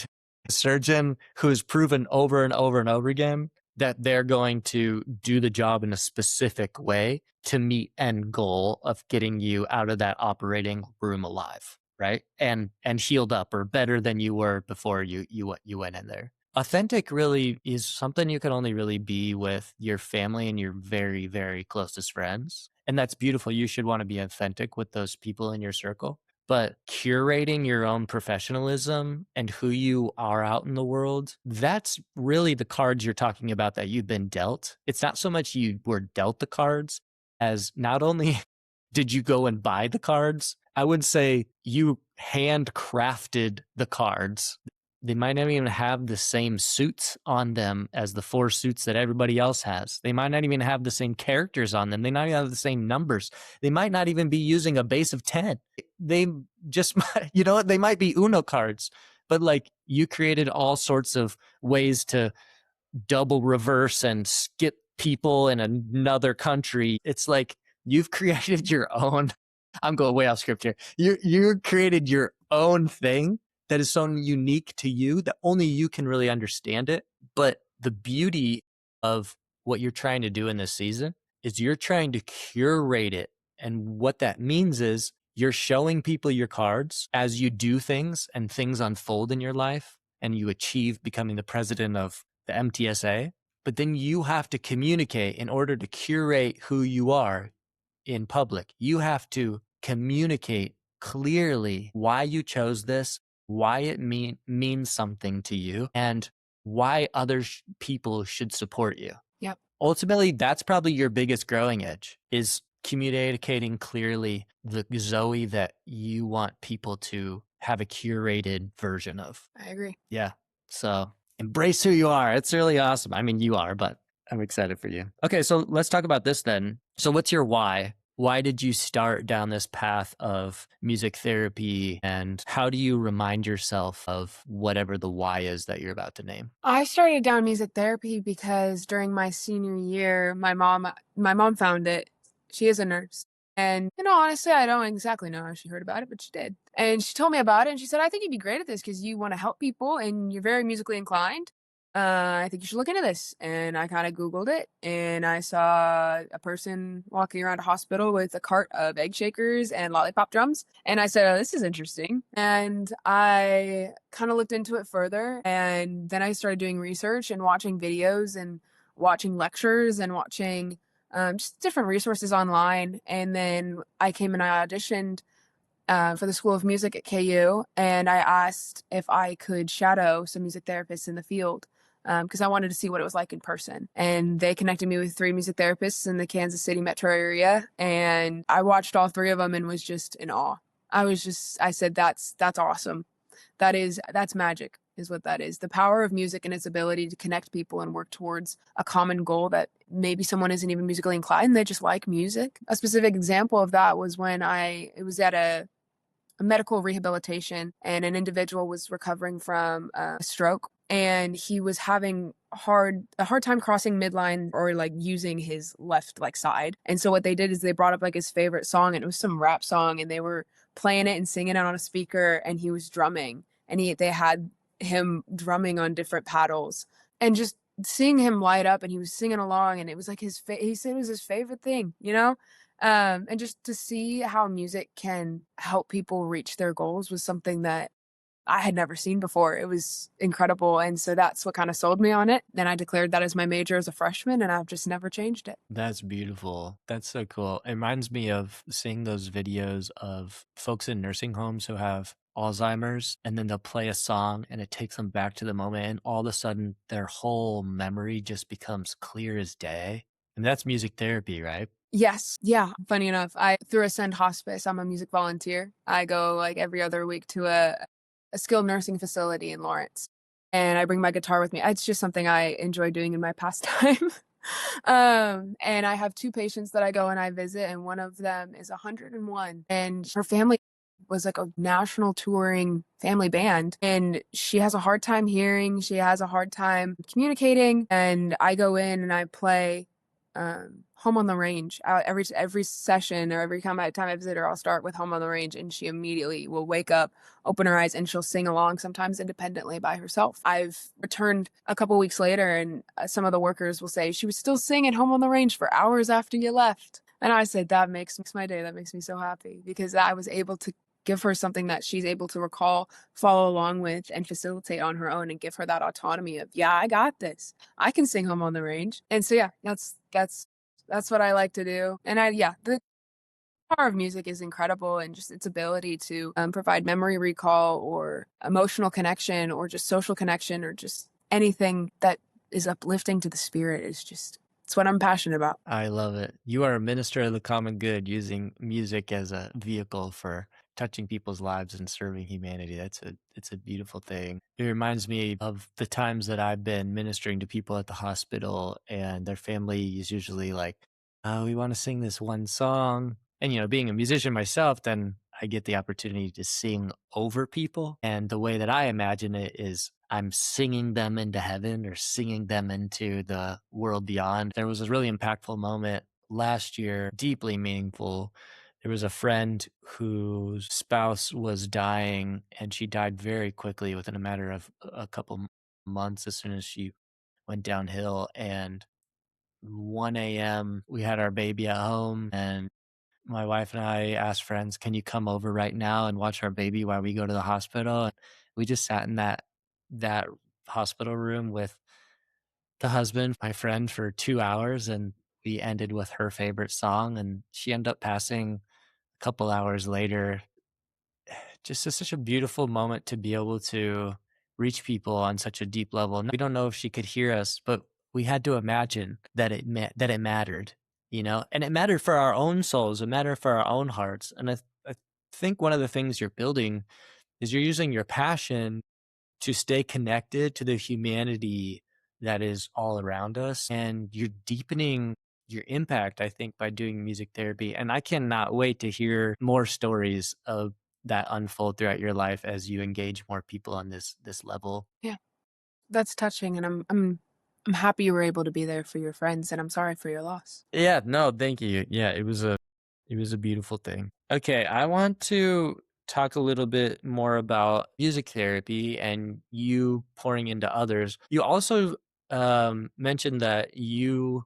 surgeon who's proven over and over and over again that they're going to do the job in a specific way to meet end goal of getting you out of that operating room alive, right? And healed up or better than you were before you went in there. Authentic really is something you can only really be with your family and your very, very closest friends. And that's beautiful. You should want to be authentic with those people in your circle. But curating your own professionalism and who you are out in the world, that's really the cards you're talking about that you've been dealt. It's not so much you were dealt the cards as not only did you go and buy the cards, I would say you handcrafted the cards. They might not even have the same suits on them as the 4 suits that everybody else has. They might not even have the same characters on them. They might not have the same numbers. They might not even be using a base of 10. They just might, you know what? They might be Uno cards, but like you created all sorts of ways to double reverse and skip people in another country. It's like you've created your own. I'm going way off script here. You created your own thing that is so unique to you that only you can really understand it. But the beauty of what you're trying to do in this season is you're trying to curate it. And what that means is you're showing people your cards as you do things and things unfold in your life and you achieve becoming the president of the MTSA. But then you have to communicate in order to curate who you are in public. You have to communicate clearly why you chose this, why it means something to you, and why other people should support you. Yep. Ultimately, that's probably your biggest growing edge is communicating clearly the Zoe that you want people to have a curated version of. I agree. Yeah. So embrace who you are. It's really awesome. I mean, you are, but I'm excited for you. Okay, so let's talk about this then. So what's your why? Why did you start down this path of music therapy, and how do you remind yourself of whatever the why is that you're about to name? I started down music therapy because during my senior year, my mom found it. She is a nurse. And, honestly, I don't exactly know how she heard about it, but she did. And she told me about it and she said, I think you'd be great at this because you want to help people and you're very musically inclined. I think you should look into this. And I kind of Googled it and I saw a person walking around a hospital with a cart of egg shakers and lollipop drums. And I said, oh, this is interesting. And I kind of looked into it further. And then I started doing research and watching videos and watching lectures and watching just different resources online. And then I came and I auditioned for the School of Music at KU, and I asked if I could shadow some music therapists in the field because I wanted to see what it was like in person. And they connected me with 3 music therapists in the Kansas City metro area, and I watched all 3 of them and was just in awe. I said, that's awesome. That's magic is what that is. The power of music and its ability to connect people and work towards a common goal that maybe someone isn't even musically inclined, they just like music. A specific example of that was when it was at a medical rehabilitation and an individual was recovering from a stroke and he was having a hard time crossing midline or like using his left like side. And so what they did is they brought up like his favorite song and it was some rap song and they were playing it and singing it on a speaker and he was drumming and they had him drumming on different paddles and just seeing him light up and he was singing along and it was like he said it was his favorite thing. And just to see how music can help people reach their goals was something that I had never seen before. It was incredible. And so that's what kind of sold me on it. Then I declared that as my major as a freshman, and I've just never changed it. That's beautiful. That's so cool. It reminds me of seeing those videos of folks in nursing homes who have Alzheimer's, and then they'll play a song and it takes them back to the moment, and all of a sudden their whole memory just becomes clear as day. And that's music therapy, right? Yes. Yeah. Funny enough, through Ascend Hospice, I'm a music volunteer. I go like every other week to a skilled nursing facility in Lawrence. And I bring my guitar with me. It's just something I enjoy doing in my pastime. And I have 2 patients that I go and I visit, and one of them is 101. And her family was like a national touring family band. And she has a hard time hearing. She has a hard time communicating. And I go in and I play Home on the Range. Every session or every time I visit her, I'll start with Home on the Range, and she immediately will wake up, open her eyes, and she'll sing along, sometimes independently by herself. I've returned a couple weeks later, and some of the workers will say, she was still singing Home on the Range for hours after you left. And I said, that makes my day. That makes me so happy because I was able to give her something that she's able to recall, follow along with, and facilitate on her own and give her that autonomy of, yeah, I got this. I can sing Home on the Range. And so, yeah, that's what I like to do. And the power of music is incredible, and just its ability to provide memory recall or emotional connection or just social connection or just anything that is uplifting to the spirit it's what I'm passionate about. I love it. You are a minister of the common good using music as a vehicle for touching people's lives and serving humanity. It's a beautiful thing. It reminds me of the times that I've been ministering to people at the hospital, and their family is usually like, "Oh, we want to sing this one song." And being a musician myself, then I get the opportunity to sing over people. And the way that I imagine it is I'm singing them into heaven or singing them into the world beyond. There was a really impactful moment last year, deeply meaningful. There was a friend whose spouse was dying, and she died very quickly within a matter of a couple months as soon as she went downhill. And 1 a.m., we had our baby at home, and my wife and I asked friends, "Can you come over right now and watch our baby while we go to the hospital?" And we just sat in that hospital room with the husband, my friend, for 2 hours, and we ended with her favorite song, and she ended up passing a couple hours later. Just such a beautiful moment to be able to reach people on such a deep level. We don't know if she could hear us, but we had to imagine that that it mattered, and it mattered for our own souls. It mattered for our own hearts. And I think one of the things you're building is you're using your passion to stay connected to the humanity that is all around us. And you're deepening your impact, I think, by doing music therapy. And I cannot wait to hear more stories of that unfold throughout your life as you engage more people on this level. Yeah, that's touching, and I'm happy you were able to be there for your friends, and I'm sorry for your loss. Yeah, no, thank you. Yeah, it was a beautiful thing. Okay, I want to talk a little bit more about music therapy and you pouring into others. You also mentioned that you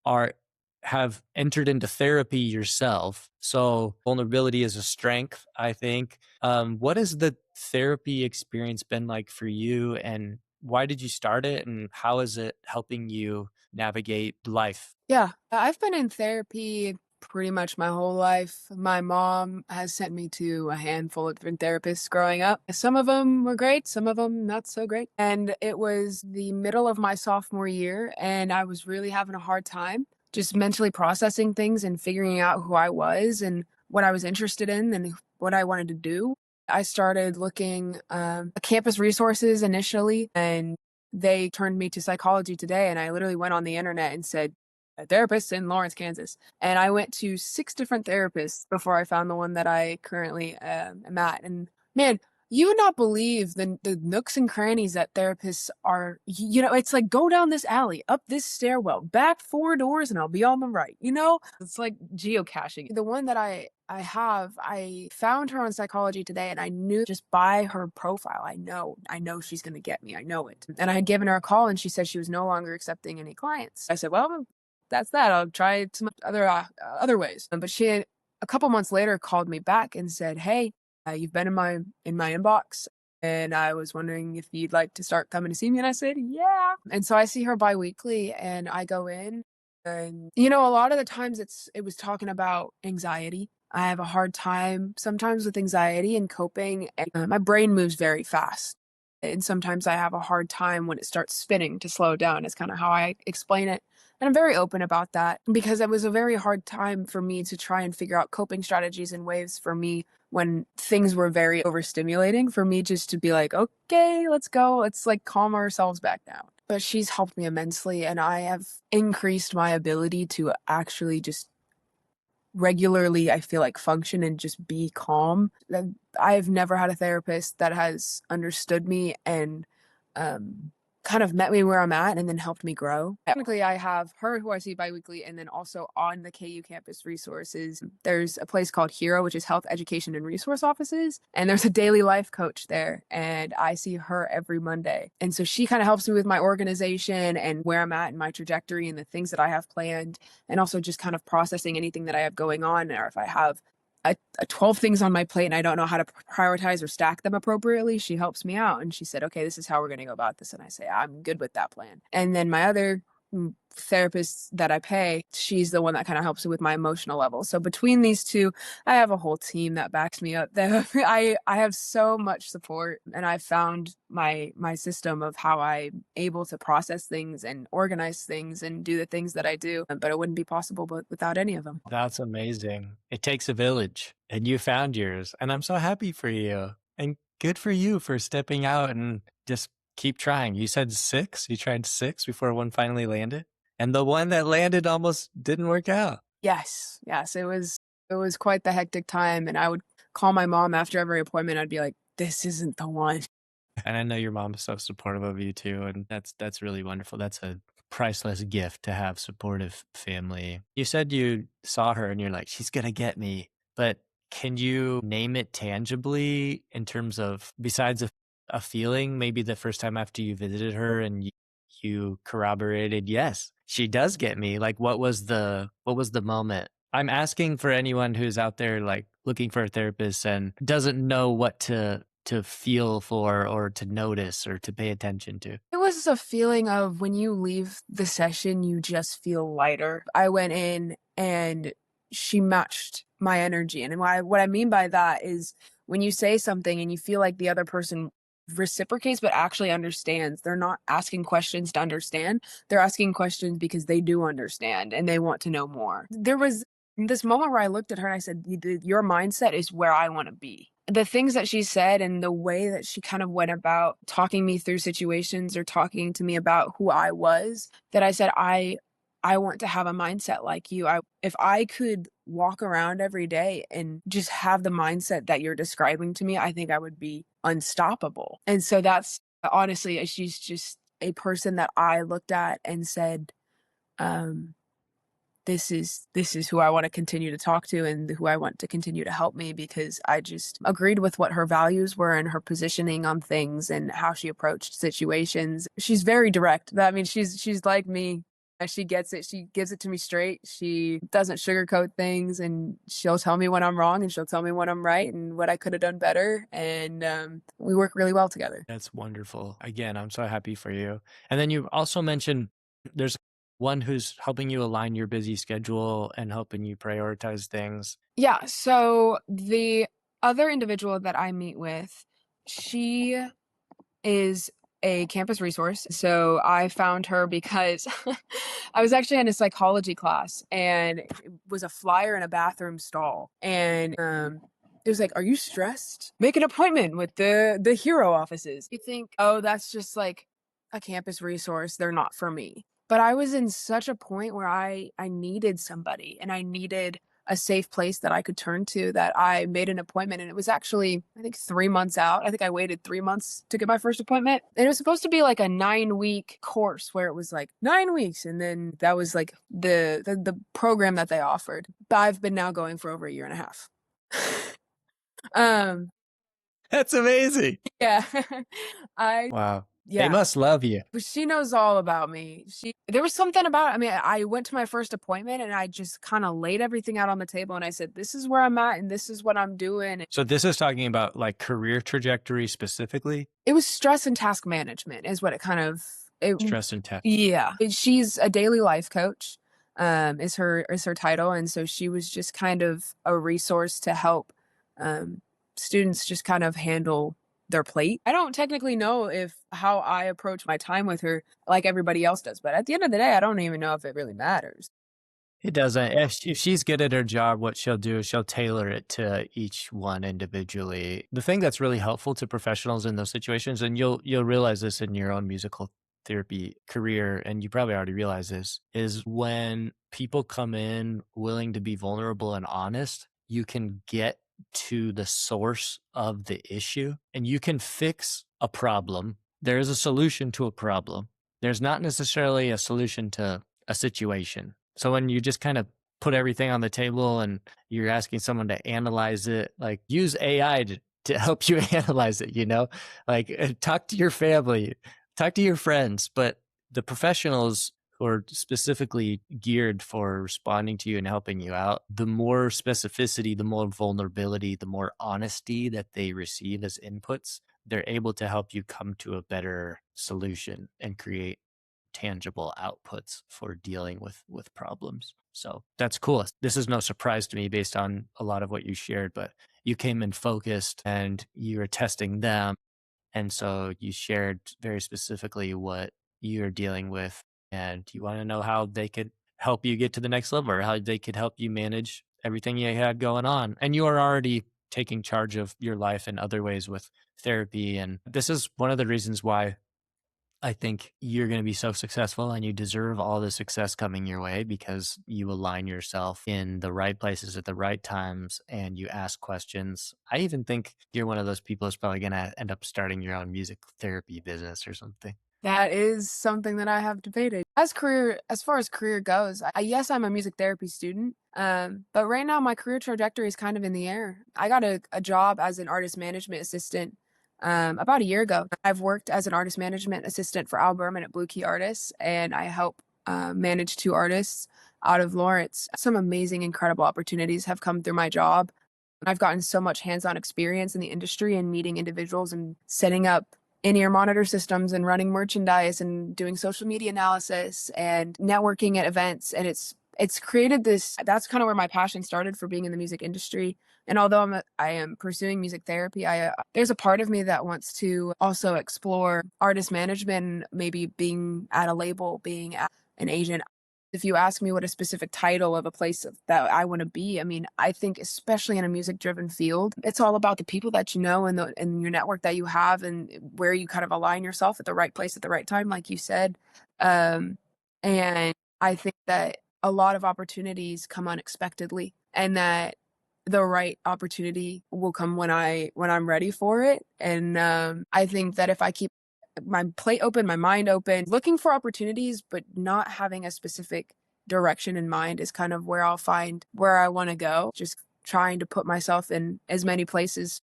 are have entered into therapy yourself. So vulnerability is a strength, I think. What has the therapy experience been like for you, and why did you start it, and how is it helping you navigate life? Yeah, I've been in therapy pretty much my whole life. My mom has sent me to a handful of different therapists growing up. Some of them were great, some of them not so great. And it was the middle of my sophomore year, and I was really having a hard time just mentally processing things and figuring out who I was and what I was interested in and what I wanted to do. I started looking at campus resources initially, and they turned me to Psychology Today. And I literally went on the internet and said, a therapist in Lawrence, Kansas. And I went to 6 different therapists before I found the one that I currently am at. And man, you would not believe the nooks and crannies that therapists are. It's like go down this alley, up this stairwell, back 4 doors, and I'll be on the right. It's like geocaching. The one that I found her on Psychology Today, and I knew just by her profile, I know she's gonna get me. I know it. And I had given her a call, and she said she was no longer accepting any clients. I said, well, that's that. I'll try some other ways. But she had, a couple months later, called me back and said, "Hey, you've been in my inbox, and I was wondering if you'd like to start coming to see me." And I said, "Yeah." And so I see her biweekly, and I go in, and a lot of the times it was talking about anxiety. I have a hard time sometimes with anxiety and coping, and my brain moves very fast. And sometimes I have a hard time when it starts spinning to slow down, is kind of how I explain it. And I'm very open about that because it was a very hard time for me to try and figure out coping strategies and ways for me when things were very overstimulating, for me just to be like, okay, let's go. Let's like calm ourselves back down. But she's helped me immensely, and I have increased my ability to actually just regularly, I feel like, function and just be calm. I've never had a therapist that has understood me and um, kind of met me where I'm at and then helped me grow. Technically, I have her who I see biweekly, and then also on the KU campus resources, there's a place called Hero, which is Health Education and Resource Offices, and there's a daily life coach there, and I see her every Monday. And so she kind of helps me with my organization and where I'm at in my trajectory and the things that I have planned, and also just kind of processing anything that I have going on, or if I have 12 things on my plate and I don't know how to prioritize or stack them appropriately, she helps me out. And she said, okay, this is how we're going to go about this. And I say, I'm good with that plan. And then my other therapist that I pay, she's the one that kind of helps with my emotional level. So between these two, I have a whole team that backs me up. I have so much support, and I've found my system of how I'm able to process things and organize things and do the things that I do. But it wouldn't be possible without any of them. That's amazing. It takes a village, and you found yours. And I'm so happy for you. And good for you for stepping out and just keep trying. You said six? You tried six before one finally landed? And the one that landed almost didn't work out. Yes, yes, it was quite the hectic time, and I would call my mom after every appointment. I'd be like, "This isn't the one." And I know your mom is so supportive of you too, and that's really wonderful. That's a priceless gift to have supportive family. You said you saw her and you're like, she's gonna get me. But can you name it tangibly in terms of besides a feeling, maybe the first time after you visited her and you corroborated, yes, she does get me. Like what was the moment? I'm asking for anyone who's out there like looking for a therapist and doesn't know what to feel for or to notice or to pay attention to. It was a feeling of when you leave the session, you just feel lighter. I went in and she matched my energy. And what I mean by that is when you say something and you feel like the other person reciprocates but actually understands. They're not asking questions to understand. They're asking questions because they do understand and they want to know more. There was this moment where I looked at her and I said, Your mindset is where I want to be." The things that she said and the way that she kind of went about talking me through situations or talking to me about who I was, that I said, I want to have a mindset like you. If I could walk around every day and just have the mindset that you're describing to me, I think I would be unstoppable. And so that's honestly, she's just a person that I looked at and said, um, this is who I want to continue to talk to and who I want to continue to help me, because I just agreed with what her values were and her positioning on things and how she approached situations. She's very direct. I mean, she's like me. She gets it. She gives it to me straight. She doesn't sugarcoat things, and she'll tell me when I'm wrong and she'll tell me when I'm right and what I could have done better. And we work really well together. That's wonderful. Again, I'm so happy for you. And then you also mentioned there's one who's helping you align your busy schedule and helping you prioritize things. Yeah. So the other individual that I meet with, she is a campus resource. So I found her because I was actually in a psychology class and it was a flyer in a bathroom stall. And it was like, "Are you stressed? Make an appointment with the hero offices." You think, oh, that's just like a campus resource. They're not for me. But I was in such a point where I needed somebody and I needed a safe place that I could turn to, that I made an appointment. And it was actually, I think, 3 months out. I think I waited 3 months to get my first appointment. And it was supposed to be like a 9-week course where it was like 9 weeks. And then that was like the program that they offered. But I've been now going for over a year and a half. um, That's amazing. yeah. I, Wow. They yeah. must love you. But she knows all about me. There was something about, I mean, I went to my first appointment and I just kind of laid everything out on the table and I said, "This is where I'm at and this is what I'm doing." So this is talking about like career trajectory specifically, It was stress and task management is what it kind of it stress and tech. yeah. She's a daily life coach, is her title. And so she was just kind of a resource to help um students just kind of handle their plate. I don't technically know if how I approach my time with her like everybody else does, but at the end of the day, I don't even know if it really matters. It doesn't. If she's good at her job, what she'll do is she'll tailor it to each one individually. The thing that's really helpful to professionals in those situations, and you'll realize this in your own musical therapy career, and you probably already realize this, is when people come in willing to be vulnerable and honest, you can get to the source of the issue and you can fix a problem. There is a solution to a problem. There's not necessarily a solution to a situation. So when you just kind of put everything on the table and you're asking someone to analyze it, like use AI to help you analyze it, like talk to your family, talk to your friends, but the professionals who are specifically geared for responding to you and helping you out, the more specificity, the more vulnerability, the more honesty that they receive as inputs, they're able to help you come to a better solution and create tangible outputs for dealing with problems. So that's cool. This is no surprise to me based on a lot of what you shared, but you came in focused and you were testing them. And so you shared very specifically what you're dealing with, and you want to know how they could help you get to the next level or how they could help you manage everything you had going on. And you are already taking charge of your life in other ways with therapy. And this is one of the reasons why I think you're going to be so successful and you deserve all the success coming your way because you align yourself in the right places at the right times and you ask questions. I even think you're one of those people who's probably going to end up starting your own music therapy business or something. That is something that I have debated. As far as career goes, yes, I'm a music therapy student. But right now my career trajectory is kind of in the air. I got a job as an artist management assistant about a year ago. I've worked as an artist management assistant for Al Berman at Blue Key Artists, and I help manage 2 artists out of Lawrence. Some amazing, incredible opportunities have come through my job. I've gotten so much hands-on experience in the industry and meeting individuals and setting up in-ear monitor systems and running merchandise and doing social media analysis and networking at events. And it's created this, that's kind of where my passion started for being in the music industry. And although I am pursuing music therapy, there's a part of me that wants to also explore artist management, maybe being at a label, being an agent. If you ask me what a specific title of a place that I want to be, I mean, I think especially in a music-driven field, it's all about the people that you know and your network that you have and where you kind of align yourself at the right place at the right time, like you said. Um, and I think that a lot of opportunities come unexpectedly, and that the right opportunity will come when I'm ready for it. And I think that if I keep my plate open, my mind open, looking for opportunities, but not having a specific direction in mind is kind of where I'll find where I want to go. Just trying to put myself in as many places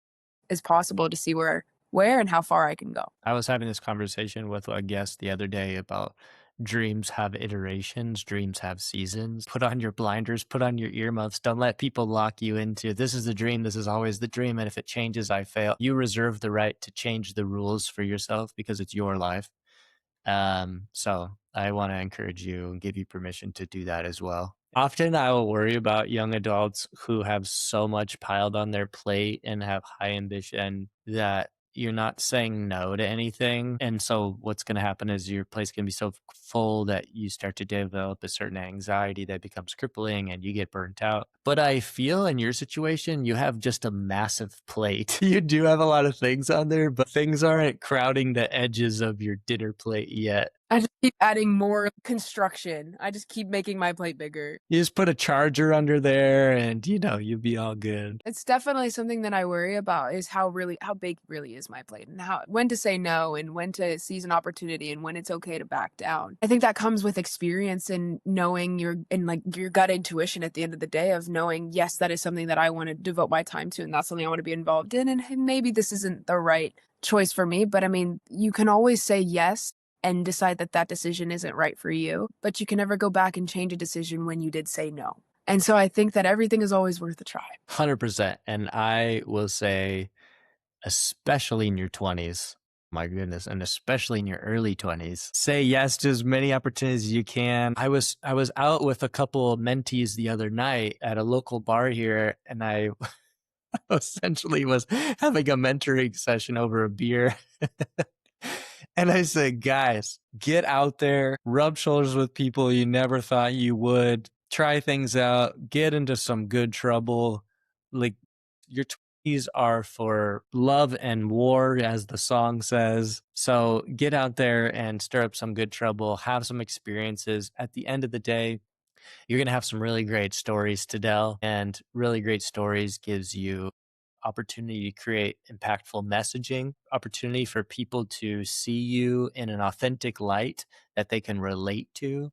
as possible to see where and how far I can go. I was having this conversation with a guest the other day about dreams have iterations, dreams have seasons. Put on your blinders, put on your earmuffs. Don't let people lock you into this is the dream, this is always the dream. And if it changes, I fail. You reserve the right to change the rules for yourself because it's your life. So I want to encourage you and give you permission to do that as well. Often I will worry about young adults who have so much piled on their plate and have high ambition that you're not saying no to anything. And so what's going to happen is your plate's going to be so full that you start to develop a certain anxiety that becomes crippling and you get burnt out. But I feel in your situation, you have just a massive plate. You do have a lot of things on there, but things aren't crowding the edges of your dinner plate yet. I just keep adding more construction. I just keep making my plate bigger. You just put a charger under there and, you'll be all good. It's definitely something that I worry about is how big really is my plate and when to say no and when to seize an opportunity and when it's okay to back down. I think that comes with experience and knowing your gut intuition at the end of the day of knowing, yes, that is something that I want to devote my time to and that's something I want to be involved in. And maybe this isn't the right choice for me, but I mean, you can always say yes and decide that decision isn't right for you, but you can never go back and change a decision when you did say no. And so I think that everything is always worth a try. 100%. And I will say, especially in your 20s, my goodness, and especially in your early 20s, say yes to as many opportunities as you can. I was out with a couple of mentees the other night at a local bar here, and I essentially was having a mentoring session over a beer. And I said, guys, get out there, rub shoulders with people you never thought you would, try things out, get into some good trouble. Like, your 20s are for love and war, as the song says. So get out there and stir up some good trouble, have some experiences. At the end of the day, you're going to have some really great stories to tell, and really great stories gives you opportunity to create impactful messaging, opportunity for people to see you in an authentic light that they can relate to.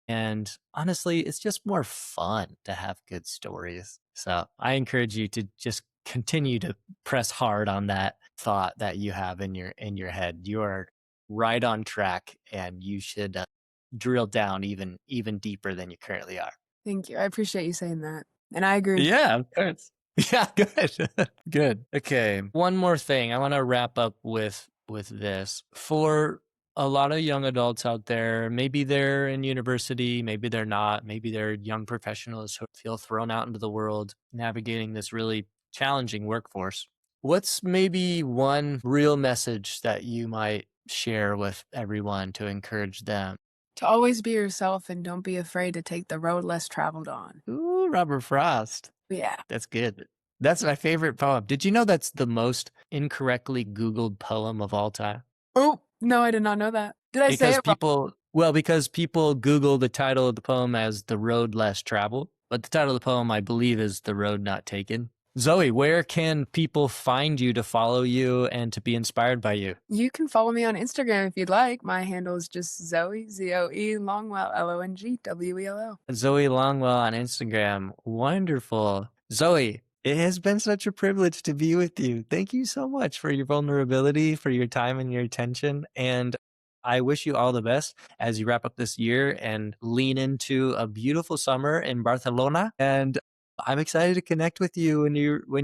And honestly, it's just more fun to have good stories. So I encourage you to just continue to press hard on that thought that you have in your head. You are right on track, and you should drill down even deeper than you currently are. Thank you. I appreciate you saying that. And I agree. Yeah, of course. Yeah, good. Good. Okay. One more thing. I want to wrap up with this. For a lot of young adults out there, maybe they're in university, maybe they're not, maybe they're young professionals who feel thrown out into the world, navigating this really challenging workforce. What's maybe one real message that you might share with everyone to encourage them? To always be yourself and don't be afraid to take the road less traveled on. Ooh, Robert Frost. Yeah. That's good. That's my favorite poem. Did you know that's the most incorrectly Googled poem of all time? Oh, no, I did not know that. Did I say Because it wrong? people Google the title of the poem as The Road Less Traveled, but the title of the poem, I believe, is The Road Not Taken. Zoe, where can people find you to follow you and to be inspired by you? You can follow me on Instagram if you'd like. My handle is just Zoe, Zoe Longwell, Longwell. Zoe Longwell on Instagram. Wonderful. Zoe, it has been such a privilege to be with you. Thank you so much for your vulnerability, for your time and your attention. And I wish you all the best as you wrap up this year and lean into a beautiful summer in Barcelona. And I'm excited to connect with you when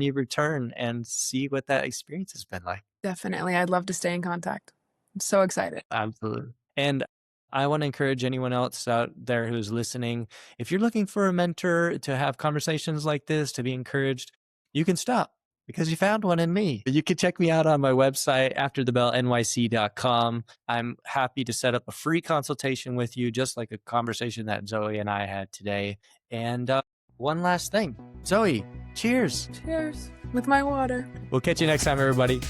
you return and see what that experience has been like. Definitely. I'd love to stay in contact. I'm so excited. Absolutely. And I want to encourage anyone else out there who's listening, if you're looking for a mentor to have conversations like this, to be encouraged, you can stop because you found one in me. You can check me out on my website, afterthebellnyc.com. I'm happy to set up a free consultation with you, just like a conversation that Zoe and I had today. And one last thing, Zoe, cheers. Cheers with my water. We'll catch you next time, everybody.